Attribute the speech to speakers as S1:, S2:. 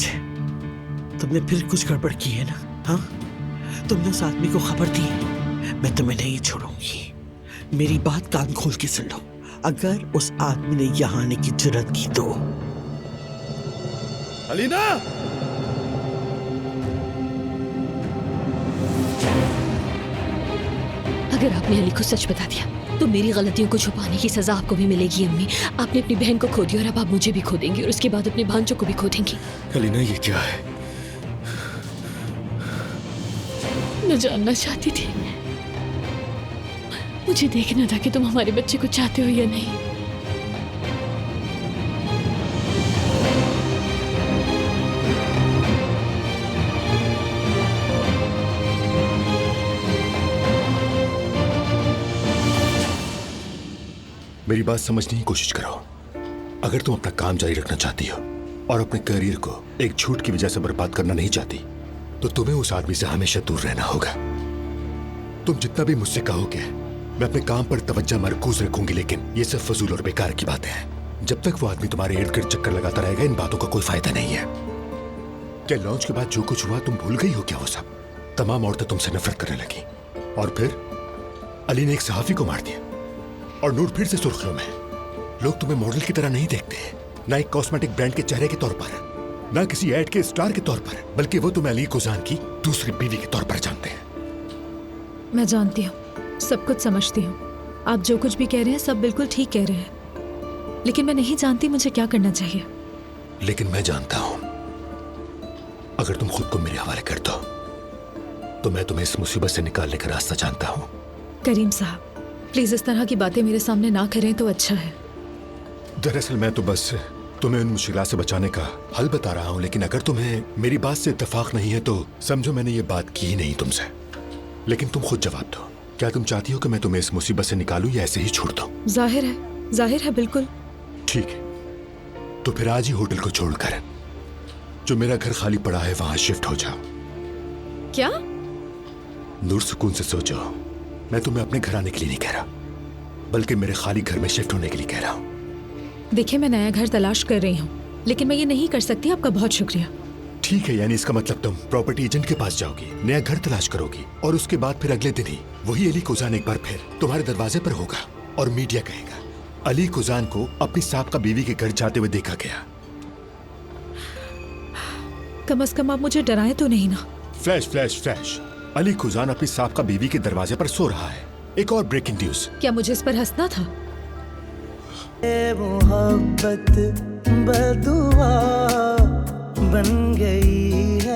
S1: मुझे, तुमने फिर कुछ गड़बड़ की है ना? हाँ, तुमने उस आदमी को खबर दी? मैं तुम्हें नहीं छोड़ूंगी। मेरी बात कान खोल के सुन लो। अगर उस आदमी ने यहाँ आने की जुर्रत की तो।
S2: अलीना!
S3: अगर आपने अली को सच बता दिया तो मेरी गलतियों को छुपाने की सजा आपको भी मिलेगी अम्मी। आपने अपनी बहन को खो दिया और अब आप मुझे भी खो देंगी और उसके बाद अपने भांजों को भी खो देंगी।
S2: अलीना, ये क्या है?
S3: मैं जानना चाहती थी, मुझे देखना था कि तुम हमारे बच्चे को चाहते हो या नहीं।
S2: मेरी बात समझने की कोशिश करो। अगर तुम अपना काम जारी रखना चाहती हो और अपने करियर को एक झूठ की वजह से बर्बाद करना नहीं चाहती, तो तुम्हें उस आदमी से हमेशा दूर रहना होगा। तुम जितना भी मुझसे कहोगे, मैं अपने काम पर तवज्जो मरकूज रखूंगी, लेकिन ये सब फजूल और बेकार की बातें हैं। जब तक वो आदमी तुम्हारे इर्द गिर्द चक्कर लगाता रहेगा, इन बातों का कोई फायदा नहीं है। क्या लॉन्च के बाद जो कुछ हुआ तुम भूल गई हो क्या? वो सब तमाम औरतें तुमसे नफरत करने लगी और फिर अली ने एक सहाफी को मार दिया और नूर फिर से सुर्खियों में। लोग तुम्हें मॉडल की तरह नहीं देखते, ना एक कॉस्मेटिक ब्रांड के चेहरे के तौर पर, ना किसी ऐड के स्टार के तौर पर, बल्कि वो तुम्हें अली कुजान की दूसरी बीवी के तौर पर जानते हैं।
S4: मैं जानती हूँ, सब कुछ समझती हूँ। आप जो कुछ भी कह रहे हैं सब बिल्कुल ठीक कह रहे हैं, लेकिन मैं नहीं जानती मुझे क्या करना चाहिए।
S2: लेकिन मैं जानता हूं, अगर तुम खुद को मेरे हवाले कर दो तो मैं तुम्हें इस मुसीबत से निकालने का रास्ता जानता हूं।
S4: करीम साहब, प्लीज इस तरह की बातें मेरे सामने ना करें तो अच्छा है।
S2: दरअसल मैं तो बस तुम्हें उन मुश्किलात से बचाने का हल बता रहा हूं, लेकिन अगर तुम्हें मेरी बात से इत्तेफाक नहीं है तो समझो मैंने ये बात की ही नहीं तुमसे। लेकिन तुम खुद जवाब दो, क्या तुम चाहती हो कि मैं तुम्हें इस मुसीबत से निकालूं या ऐसे ही छोड़ दूं?
S4: जाहिर है बिल्कुल।
S2: ठीक है, तो फिर आज ही होटल को छोड़कर जो मेरा घर खाली पड़ा है वहां शिफ्ट हो जाओ।
S4: क्या?
S2: नूर, सुकून से सोचो, मैं तुम्हें अपने घर आने के लिए नहीं कह रहा, बल्कि मेरे खाली घर में शिफ्ट होने के लिए कह रहा हूं।
S4: देखिए, मैं नया घर तलाश कर रही हूँ, लेकिन मैं ये नहीं कर सकती। आपका बहुत शुक्रिया।
S2: ठीक है, यानी इसका मतलब तुम प्रॉपर्टी एजेंट के पास जाओगी, नया घर तलाश करोगी और उसके बाद फिर अगले दिन ही वही अली कुजान एक बार फिर तुम्हारे दरवाजे पर होगा और मीडिया कहेगा अली कुजान को अपनी साबका बीवी के घर जाते हुए देखा गया।
S4: कम से कम आप मुझे डराएं तो नहीं ना?
S2: फ्लैश फ्लैश फ्लैश, अली कुजान अपनी साबका बीवी के दरवाजे पर सो रहा है। एक और ब्रेकिंग न्यूज।
S4: क्या मुझे इस पर हंसना था?
S5: मोहब्बत बदुआ बन गई है।